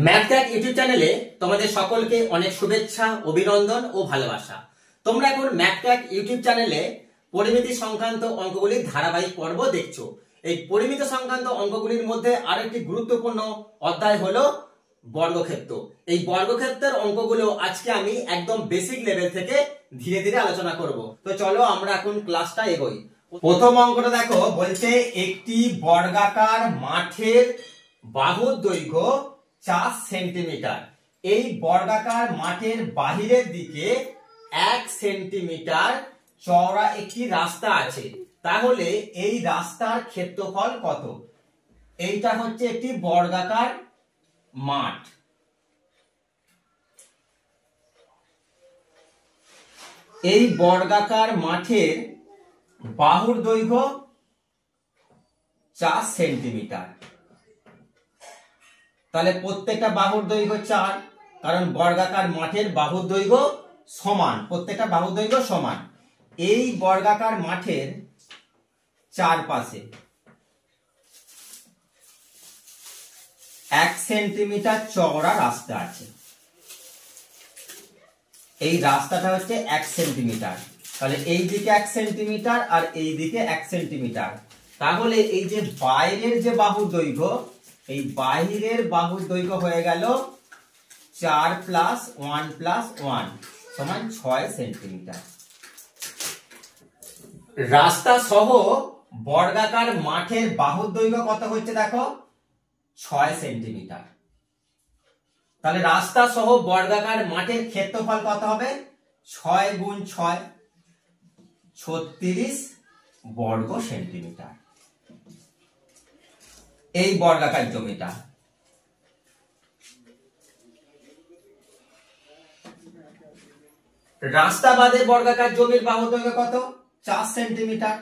ম্যাথক্যাট YouTube চ্যানেলে তোমাদের সকলকে অনেক শুভেচ্ছা, অভিনন্দন ও ভালোবাসা। তোমরা এখন ম্যাথক্যাট ইউটিউব চ্যানেলে পরিমিতি সংক্রান্ত অঙ্কগুলির ধারাবাহিক পর্ব দেখছো। এই পরিমিতি সংক্রান্ত অঙ্কগুলির মধ্যে আরেকটি গুরুত্বপূর্ণ অধ্যায় হলো বর্গক্ষেত্র। এই বর্গক্ষেত্রের অঙ্কগুলো আজকে আমি একদম বেসিক লেভেল থেকে ধীরে ধীরে আলোচনা করব। তো চলো আমরা এখন ক্লাসটা এগোই। প্রথম অঙ্কটা দেখো, বলছে একটি বর্গাকার মাঠের বাহুর দৈর্ঘ্য 4 সেন্টিমিটার। এই বর্গাকার মাঠের বাহিরের দিকে 1 সেন্টিমিটার চওড়া একটি রাস্তা আছে। তাহলে এই রাস্তার ক্ষেত্রফল কত? এইটা হচ্ছে একটি বর্গাকার মাঠ। এই বর্গাকার মাঠের বাহুর দৈর্ঘ্য 4 সেন্টিমিটার। তাহলে প্রত্যেকটা বাহুর দৈর্ঘ্য 4, কারণ বর্গাকার মাঠের বাহুর দৈর্ঘ্য সমান, প্রত্যেকটা বাহুর দৈর্ঘ্য সমান। এই বর্গাকার মাঠের চারপাশে 1 সেন্টিমিটার চওড়া রাস্তা আছে। এই রাস্তাটা হচ্ছে 1 সেন্টিমিটার। তাহলে এই দিকে 1 সেন্টিমিটার আর এই দিকে 1 সেন্টিমিটার। তাহলে এই যে বাইরের যে বাহুর দৈর্ঘ্য, এই বাহিরের বাহুর দৈর্ঘ্য হয়ে গেল 4 + 1 + 1 সমান 6 সেন্টিমিটার। রাস্তা সহ বর্গাকার মাঠের বাহুর দৈর্ঘ্য কত হচ্ছে দেখো, 6 সেন্টিমিটার। তাহলে রাস্তা সহ বর্গাকার মাঠের ক্ষেত্রফল কত হবে? 6 × 6 36 বর্গ সেন্টিমিটার। এই বর্গাকার জমিটা। রাস্তা বাদে বর্গাকার জমির বাহু দৈর্ঘ্য কত? 4 সেন্টিমিটার।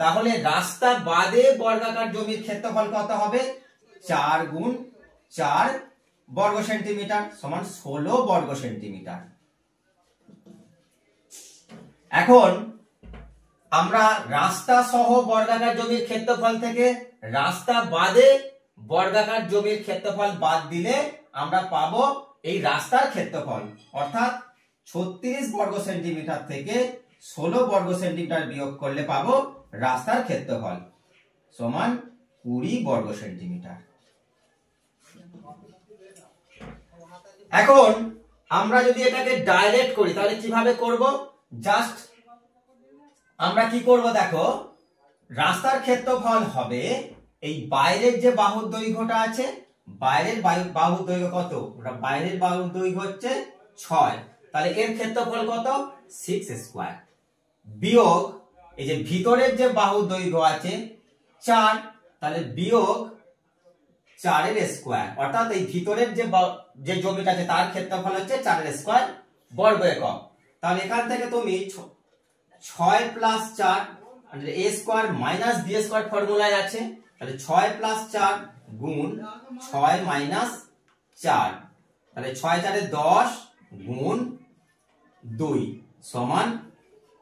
তাহলে রাস্তা বাদে বর্গাকার জমির ক্ষেত্রফল কত হবে? 4 × 4 বর্গ সেন্টিমিটার সমান 16 বর্গ সেন্টিমিটার। এখন আমরা রাস্তা সহ বর্গাকার জমির ক্ষেত্রফল থেকে রাস্তা বাদে বর্গাকার জমির ক্ষেত্রফল বাদ দিলে আমরা পাবো এই রাস্তার ক্ষেত্রফল, অর্থাৎ 36 বর্গ সেন্টিমিটার থেকে 16 বর্গ সেন্টিমিটার বিয়োগ করলে পাবো রাস্তার ক্ষেত্রফল সমান 20 বর্গ সেন্টিমিটার। এখন আমরা যদি এটাকে ডাইরেক্ট করি তাহলে কিভাবে করব? জাস্ট আমরা কি করব দেখো, রাস্তার ক্ষেত্রফল হবে এই বাইরের যে বাহুর দৈর্ঘ্যটা আছে, বাইরের বাহুর দৈর্ঘ্য কত? বাইরের বাহুর দৈর্ঘ্য হচ্ছে 6, তাহলে এর ক্ষেত্রফল কত? 6² বিয়োগ এই যে ভিতরের যে বাহুর দৈর্ঘ্য আছে 4, তাহলে বিয়োগ 4 এর স্কয়ার, অর্থাৎ এই ভিতরের যে জমিটা আছে তার ক্ষেত্রফল হচ্ছে 4 এর স্কয়ার বর্গ একক। তাহলে এখান থেকে তুমি 6 + 4 a² - b² ফর্মুলায় আছে, তাহলে 6 + 4 গুণ 6 - 4, তাহলে 6 × 4 = 10 গুণ 2 সমান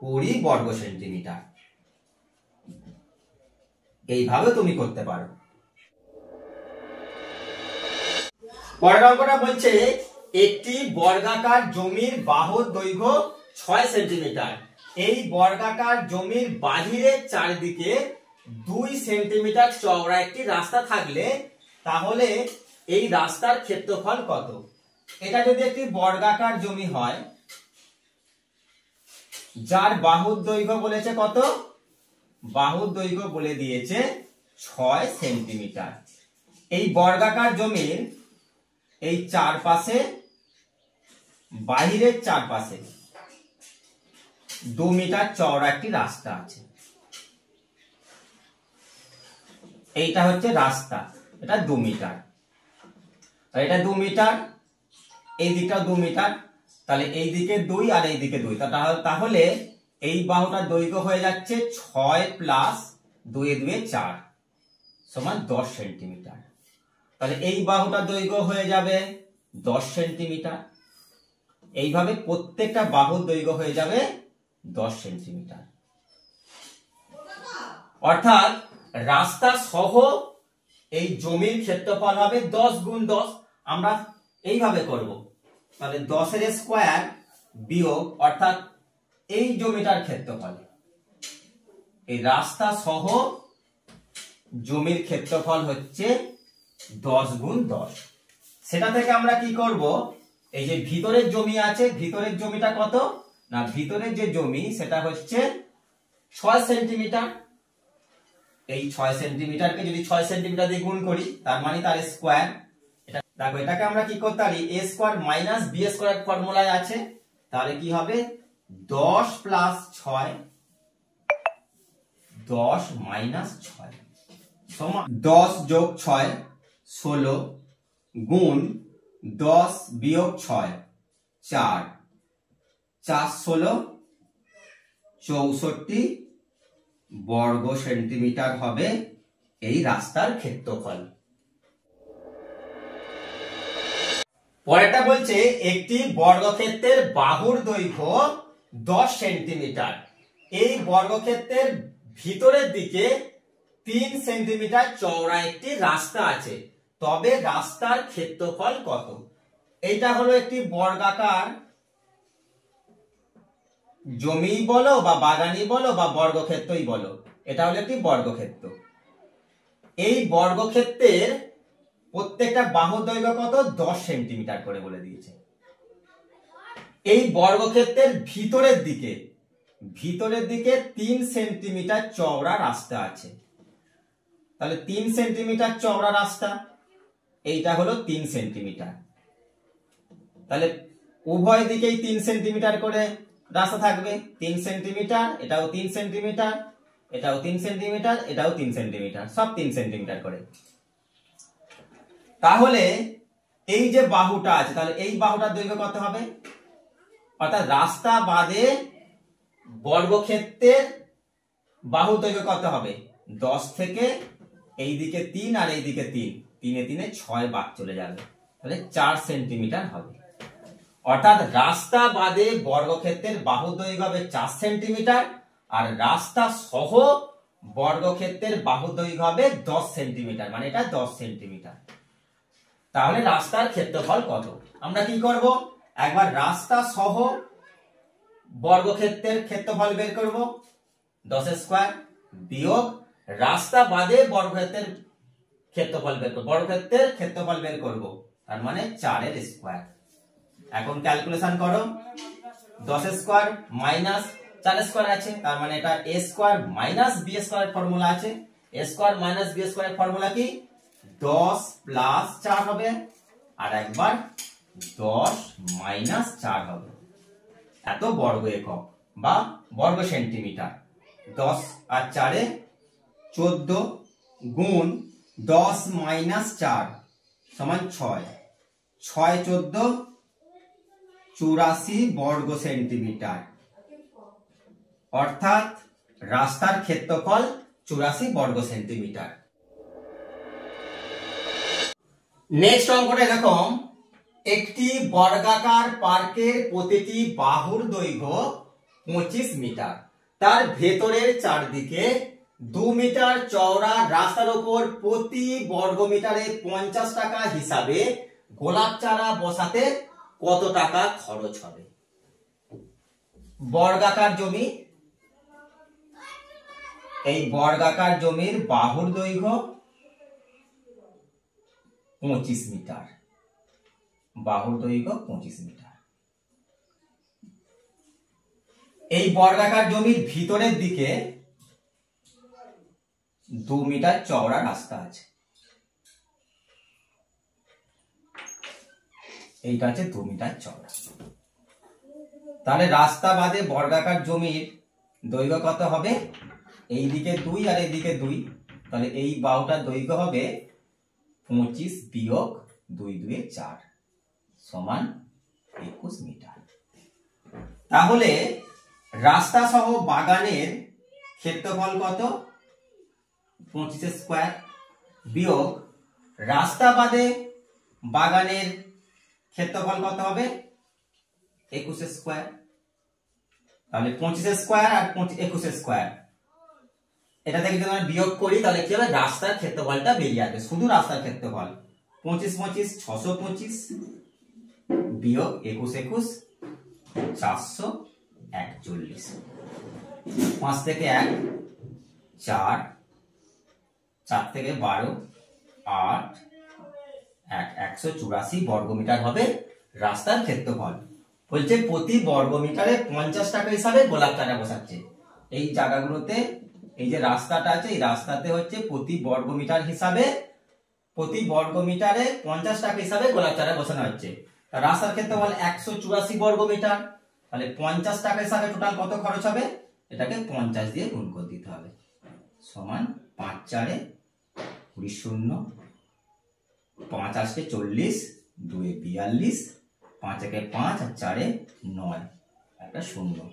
20 বর্গ সেন্টিমিটার। এইভাবে তুমি করতে পারো। পরের অঙ্কটা বলছে একটি বর্গাকার জমির বাহুর দৈর্ঘ্য 6 সেন্টিমিটার। এই বর্গাকার জমির বাহিরের চারিদিকে 2 সেন্টিমিটার চওড়া একটি রাস্তা থাকলে তাহলে এই রাস্তার ক্ষেত্রফল কত? এটা যদি একটি বর্গাকার জমি হয় যার বাহুর দৈর্ঘ্য বলেছে কত? বাহুর দৈর্ঘ্য বলে দিয়েছে 6 সেন্টিমিটার। এই বর্গাকার জমির এই চারপাশে, বাহিরের চারপাশে 2 মিটার চওড়া একটি রাস্তা আছে। এইটা হচ্ছে রাস্তা, এটা 2 মিটার, এটা 2 মিটার, এই দিকটা 2 মিটার, তাহলে এই দিকে 2 আর এই দিকে 2, তাহলে এই বাহুটার দৈর্ঘ্য হয়ে যাচ্ছে 6 + 2 × 2 = 4 সমান 10 সেন্টিমিটার। তাহলে এই বাহুটার দৈর্ঘ্য হয়ে যাবে 10 সেন্টিমিটার। এইভাবে প্রত্যেকটা বাহুর দৈর্ঘ্য হয়ে যাবে 10 সেন্টিমিটার। অর্থাৎ রাস্তা সহ এই জমির ক্ষেত্রফল হবে 10 × 10, আমরা এইভাবে করব, তাহলে 10 এর স্কয়ার বিয়োগ অর্থাৎ এই জমিটার ক্ষেত্রফল, এই রাস্তা সহ জমির ক্ষেত্রফল হচ্ছে 10 গুণ 10। সেটা থেকে আমরা কি করব, এই যে ভিতরের জমি আছে, ভিতরের জমিটা কত না, ভিতরের যে জমি সেটা হচ্ছে 6 সেন্টিমিটার। এই 6 সেন্টিমিটারকে যদি 6 সেন্টিমিটার দিয়ে গুণ করি তার মানে তার স্কয়ার। এটা দেখো, এটাকে আমরা কি করতে পারি, a square minus b square ফর্মুলায় আছে, তাহলে কি হবে 10 প্লাস 6, 10 মাইনাস 6 সমান 10 যোগ 6 16 গুণ 10 বিয়োগ 6 4, 4 16 64 বর্গ সেন্টিমিটার হবে এই রাস্তার ক্ষেত্রফল। পরেরটা বলছে একটি বর্গক্ষেত্রের বাহুর দৈর্ঘ্য 10 সেন্টিমিটার, এই বর্গক্ষেত্রের ভিতরের দিকে 3 সেন্টিমিটার চওড়া একটি রাস্তা আছে, তবে রাস্তার ক্ষেত্রফল কত? এইটা হলো একটি বর্গাকার জমি বলো বা বাগানি বলো বা বর্গক্ষেত্রই বলো, এটা হলো একটি বর্গক্ষেত্র। এই বর্গক্ষেত্রের প্রত্যেকটা বাহুর দৈর্ঘ্য কত, 10 সেন্টিমিটার করে বলে দিয়েছে। এই বর্গক্ষেত্রের ভিতরের দিকে 3 সেন্টিমিটার চওড়া রাস্তা আছে, তাহলে 3 সেন্টিমিটার চওড়া রাস্তা, এইটা হলো 3 সেন্টিমিটার। তাহলে উভয় দিকেই 3 সেন্টিমিটার করে রাস্তা থাকবে, 3 সেন্টিমিটার, এটাও 3 সেন্টিমিটার, এটাও 3 সেন্টিমিটার, এটাও 3 সেন্টিমিটার, সব 3 সেন্টিমিটার করে। তাহলে এই যে বাহুটা আছে, তাহলে এই বাহুটার দৈর্ঘ্য কত হবে, অর্থাৎ রাস্তা বাদে বর্গক্ষেত্রের বাহুর দৈর্ঘ্য কত হবে, 10 থেকে এইদিকে 3 আর এইদিকে 3, 3 এ 3 এ 6 বাদ চলে যাবে, তাহলে 4 সেন্টিমিটার হবে। অর্থাৎ রাস্তা বাদে বর্গক্ষেত্রের বাহুর দৈর্ঘ্য হবে 4 সেন্টিমিটার, আর রাস্তা সহ বর্গক্ষেত্রের বাহুর দৈর্ঘ্য হবে 10 সেন্টিমিটার, মানে এটা 10 সেন্টিমিটার। তাহলে রাস্তার ক্ষেত্রফল কত? আমরা কি করব, একবার রাস্তা সহ বর্গক্ষেত্রের ক্ষেত্রফল বের করব, 10 স্কয়ার বিয়োগ রাস্তা বাদে বর্গক্ষেত্রের ক্ষেত্রফল বের করব, বর্গক্ষেত্রের ক্ষেত্রফল বের করব, তার মানে 4 এর স্কয়ার। এখন ক্যালকুলেশন করো, 10 স্কয়ার মাইনাস 4 স্কয়ার আছে, তার মানে এটা a square minus b square formula আছে। a square minus b square formula কি, 10 প্লাস 4 হবে, আর একবার 10 মাইনাস 4 হবে, এত বর্গ একক বা বর্গ সেন্টিমিটার। 10 আর 4 এ 14 গুণ 10 মাইনাস 4 সমান 6, 6 14 84 বর্গ সেন্টিমিটার, অর্থাৎ রাস্তার ক্ষেত্রফল 84 বর্গ সেন্টিমিটার। নেক্সট অঙ্কটা এরকম, একটি বর্গাকার পার্কের প্রতিটি বাহুর দৈর্ঘ্য 25 মিটার, তার ভেতরের চারদিকে 2 মিটার চওড়া রাস্তার উপর প্রতি বর্গ মিটারে 50 টাকা হিসাবে গোলাপ চারা বসাতে কত টাকা খরচ হবে? বর্গাকার জমি, এই বর্গাকার জমির বাহুর দৈর্ঘ্য 25 মিটার, বাহুর দৈর্ঘ্য 25 মিটার। এই বর্গাকার জমির ভিতরের দিকে 2 মিটার চওড়া রাস্তা আছে, এইটা আছে 2 মিটার চওড়া। তাহলে রাস্তা বাদে বর্গাকার জমির দৈর্ঘ্য কত হবে, এইদিকে 2 আর এইদিকে 2, তাহলে এই বাহুটার দৈর্ঘ্য হবে 25 বিয়োগ 2 2 4 সমান 21 মিটার। তাহলে রাস্তা সহ বাগানের ক্ষেত্রফল কত, 25 স্কয়ার বিয়োগ রাস্তা বাদে বাগানের ক্ষেত্রফল কত হবে, 21 স্কয়ার। তাহলে 25 স্কয়ার আর 21 স্কয়ার, এটা থেকে যদি আমরা বিয়োগ করি তাহলে কি হবে, রাস্তার ক্ষেত্রফলটা বেরিয়ে আসবে, শুধু রাস্তার ক্ষেত্রফল। 25 25 625 বিয়োগ 21 21 441। 5 থেকে 1 4, 4 থেকে 12 8, 184 বর্গমিটার হবে রাস্তার ক্ষেত্রফল। বলছে প্রতি বর্গমিটারে 50 টাকা হিসাবে গোলাপ চারা বসাচ্ছে। এই জায়গাগুলোতে এই যে রাস্তাটা আছে, এই রাস্তাতে হচ্ছে প্রতি বর্গমিটারে 50 টাকা হিসাবে গোলাপ চারা বসানো হচ্ছে। রাস্তার ক্ষেত্রফল 184 বর্গমিটার, তাহলে 50 টাকা হিসাবে টোটাল কত খরচ হবে, এটাকে 50 দিয়ে গুণ করে দিতে হবে। সমান 5 4 20 0, 5 8 40, 2 42, 5 1 5 আর 4 9, একটা 0,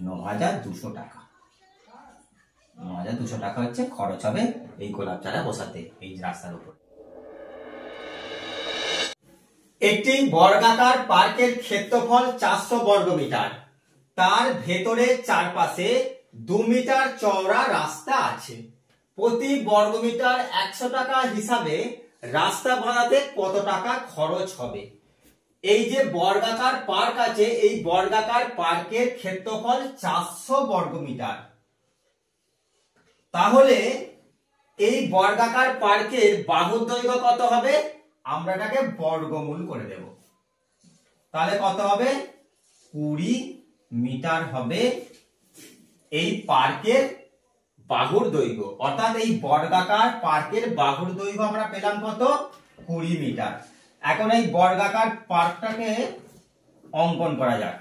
9200 টাকা। 9200 টাকা হচ্ছে খরচ হবে এই গোলাপ চারা বসাতে এই রাস্তার উপর। একটি বর্গাকার পার্কের ক্ষেত্রফল 400 বর্গমিটার, তার ভেতরে চারপাশে 2 মিটার চওড়া রাস্তা আছে। প্রতি বর্গমিটার 100 টাকা হিসাবে রাস্তা বানাতে কত টাকা খরচ হবে? এই যে বর্গাকার পার্ক আছে, এই বর্গাকার পার্কের ক্ষেত্রফল 400 বর্গমিটার। তাহলে এই বর্গাকার পার্কের বাহুর দৈর্ঘ্য কত হবে? আমরা এটাকে বর্গমূল করে দেব। তাহলে কত হবে? 20 মিটার হবে এই পার্কের বাহুর দৈর্ঘ্য। অর্থাৎ এই বর্গাকার পার্কের বাহুর দৈর্ঘ্য আমরা পেলাম কত? 20 মিটার। এখন এই বর্গাকার পার্কটাকে অঙ্কন করা যাক।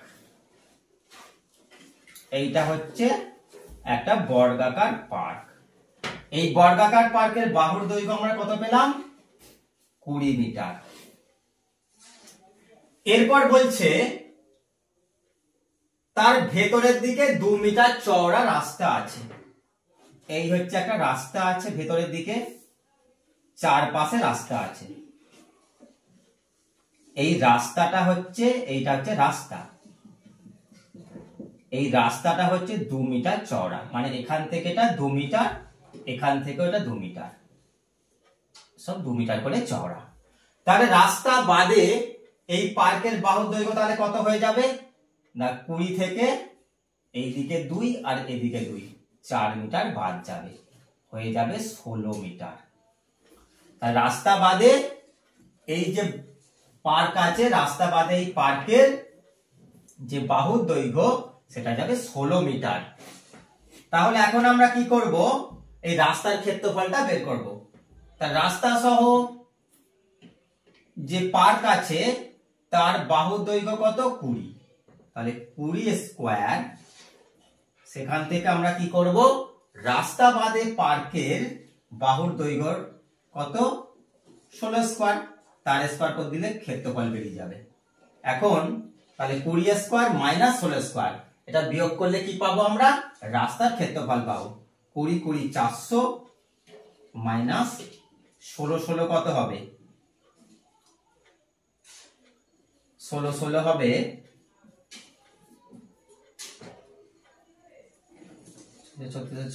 এইটা হচ্ছে একটা বর্গাকার পার্ক। এই বর্গাকার পার্কের বাহুর দৈর্ঘ্য আমরা কত পেলাম? 20 মিটার। এরপর বলছে তার ভেতরের দিকে 2 মিটার চওড়া রাস্তা আছে। এই হচ্ছে একটা রাস্তা আছে ভেতরের দিকে, চারপাশে রাস্তা আছে। এই রাস্তাটা হচ্ছে, এইটা হচ্ছে রাস্তা। এই রাস্তাটা হচ্ছে 2 মিটার চওড়া, মানে এখান থেকে এটা 2 মিটার, এখান থেকে এটা 2 মিটার, সব 2 মিটার করে চওড়া। তাহলে রাস্তা বাদে এই পার্কের বাহুর দৈর্ঘ্য তাহলে কত হয়ে যাবে না? 20 থেকে এইদিকে 2 আর এদিকে 2, 4 মিটার বাদ যাবে, হয়ে যাবে 16 মিটার। তাহলে রাস্তা বাদে এই যে পার্ক আছে, রাস্তা বাদে এই পার্কের যে বাহুর দৈর্ঘ্য সেটা যাবে 16 মিটার। তাহলে এখন আমরা কি করব? এই রাস্তার ক্ষেত্রফলটা বের করব। তার রাস্তা সহ যে পার্ক আছে তার বাহুর দৈর্ঘ্য কত? 20। তাহলে 20 স্কয়ার, সেখান থেকে আমরা কি করব? রাস্তা বাদে পার্কের বাহুর দৈর্ঘ্য কত? 16 স্কয়ার, তার স্কয়ার করে দিলে ক্ষেত্রফল বেরিয়ে যাবে। এখন তাহলে 20 স্কয়ার মাইনাস 16 স্কয়ার, এটা বিয়োগ করলে কি পাবো আমরা? রাস্তার ক্ষেত্রফল পাবো। 20 20 400 মাইনাস 16 16 কত হবে? 16 16 হবে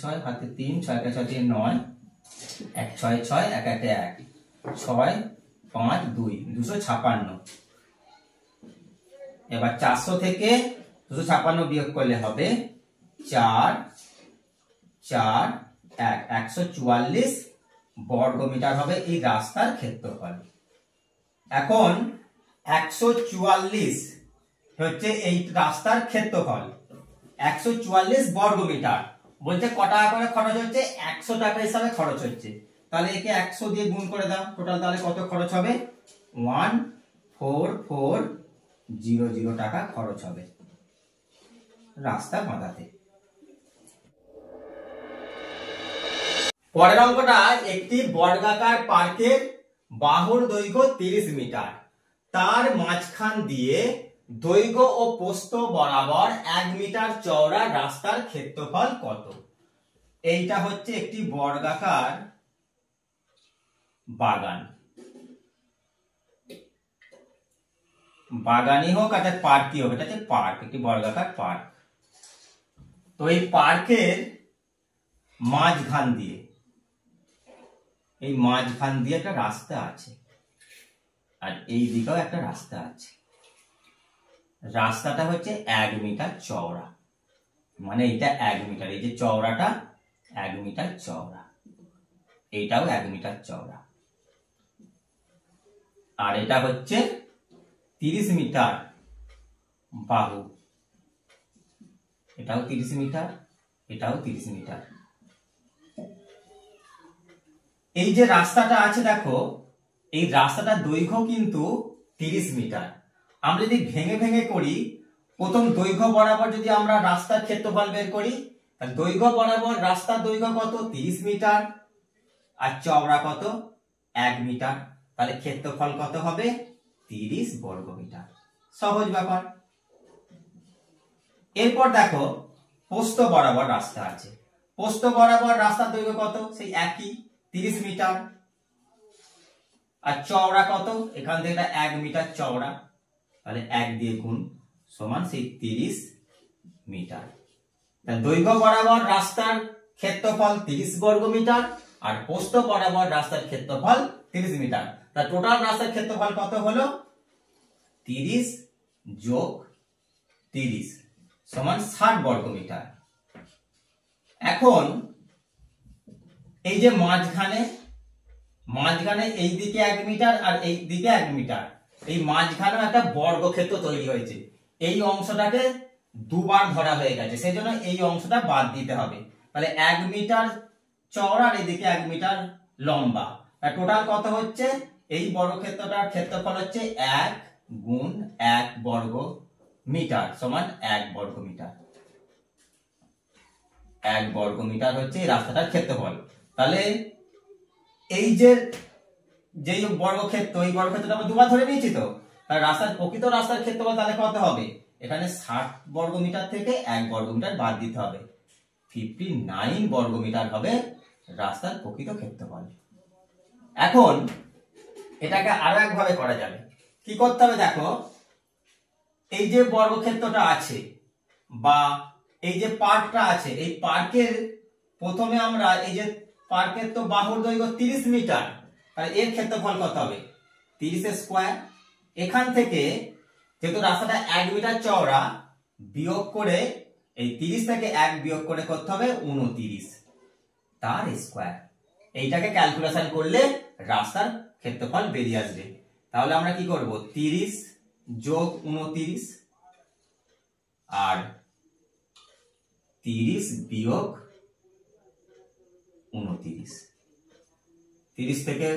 6 হাতে 3, 6 1 6 3 9, 1 6 6 1 1 1, 6 5 2 256। এবার 400 থেকে 256 বিয়োগ করলে হবে 4 4 1, 144 বর্গমিটার হবে এই রাস্তার ক্ষেত্রফল। এখন 144 হচ্ছে এই রাস্তার ক্ষেত্রফল, 144 বর্গমিটার। বলছে ক টাকা করে খরচ হচ্ছে? 100 টাকা হিসাবে খরচ হচ্ছে। তাহলে একে 100 দিয়ে গুণ করে দাও, টোটাল তাহলে কত খরচ হবে? 14400 টাকা খরচ হবে রাস্তা বাঁধাতে। পরের অঙ্কটা, একটি বর্গাকার পার্কের বাহুর দৈর্ঘ্য 30 মিটার, তার মাঝখান দিয়ে দৈর্ঘ্য ও প্রস্থ বরাবর 1 মিটার চওড়া রাস্তার ক্ষেত্রফল কত? এইটা হচ্ছে একটি বর্গাকার বাগান, বাগানই হোক আর পার্কই হোক, এটা হচ্ছে পার্ক, একটি বর্গাকার পার্ক। তো এই পার্কের মাঝখান দিয়ে, এই মাঝখান দিয়ে একটা রাস্তা আছে। আর এই দিকেও একটা রাস্তা আছে। রাস্তাটা হচ্ছে 1 মিটার চওড়া, মানে এটা 1 মিটার, এই যে চওড়াটা 1 মিটার চওড়া, এইটাও 1 মিটার চওড়া। আর এটা হচ্ছে 30 মিটার বাহু, এটাও 30 মিটার, এটাও 30 মিটার। এই যে রাস্তাটা আছে দেখো, এই রাস্তাটার দৈর্ঘ্য কিন্তু 30 মিটার। আমরা যদি ভেঙে ভেঙে করি, প্রথম দৈর্ঘ্য বরাবর যদি আমরা রাস্তার ক্ষেত্রফল বের করি, তাহলে দৈর্ঘ্য বরাবর রাস্তার দৈর্ঘ্য কত? 30 মিটার, আর চওড়া কত? 1 মিটার। তাহলে ক্ষেত্রফল কত হবে? 30 বর্গ মিটার। সহজ ব্যাপার। এরপর দেখো প্রস্থ বরাবর রাস্তা আছে। প্রস্থ বরাবর রাস্তার দৈর্ঘ্য কত? সেই একই 30 মিটার। আর চওড়া কত? এখান থেকে এটা 1 মিটার চওড়া, তাহলে 1 দিয়ে গুণ সমান সেই 30 মিটার। দৈর্ঘ্য বরাবর রাস্তার ক্ষেত্রফল 30 বর্গ মিটার, আর প্রস্থ বরাবর রাস্তার ক্ষেত্রফল 30 মিটার। তা টোটাল রাস্তার ক্ষেত্রফল কত হলো? 30 যোগ 30 সমান 60 বর্গ মিটার। এখন এই যে মাঝখানে এই দিকে 1 মিটার আর এই দিকে 1 মিটার, এই মাঝখানেও একটা বর্গক্ষেত্র তৈরি হয়েছে। এই অংশটাকে দুবার ধরা হয়ে গেছে, সেজন্য এই অংশটা বাদ দিতে হবে। তাহলে 1 মিটার চওড়া আর এদিকে 1 মিটার লম্বা। টোটাল কত হচ্ছে? এই বর্গক্ষেত্রটার ক্ষেত্রফল হচ্ছে 1 গুণ 1 বর্গ মিটার সমান 1 বর্গ মিটার। 1 বর্গ মিটার হচ্ছে এই রাস্তাটার ক্ষেত্রফল। তাহলে এই যে বর্গক্ষেত্র, এই বর্গক্ষেত্রটা আমরা দুবার ধরে নিয়েছি, তো তাহলে প্রকৃত রাস্তার ক্ষেত্রফল তাহলে কত হবে? এখানে 60 বর্গ মিটার থেকে 1 বর্গ মিটার বাদ দিতে হবে, 59 বর্গ মিটার হবে রাস্তার প্রকৃত ক্ষেত্রফল। এখন এটাকে আরো একভাবে করা যাবে। কি করতে হবে দেখো, এই যে বর্গক্ষেত্রটা আছে বা এই যে পার্কটা আছে, এই পার্কের প্রথমে আমরা এই যে পার্কের তো বাহুর দৈর্ঘ্য 30 মিটার, তাহলে এর ক্ষেত্রফল কত হবে? 30 স্কয়ার। এখান থেকে যেহেতু রাস্তাটা 1 মিটার চওড়া, বিয়োগ করে এই 30 থেকে 1 বিয়োগ করে করতে হবে 29 তার স্কয়ার। এইটাকে ক্যালকুলেশন করলে রাস্তার ক্ষেত্রফল বেরিয়ে আসবে। তাহলে আমরা কি করব? 30 যোগ 29 আর 30 বিয়োগ 29। 30 থেকে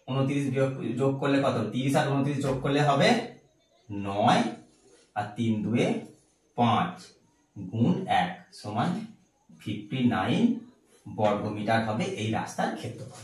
29 যোগ করলে কত? 30 আর 29 যোগ করলে হবে 9 আর 3 দুয়ে 5 গুণ 1 সমান 59 বর্গ মিটার হবে এই রাস্তার ক্ষেত্রফল।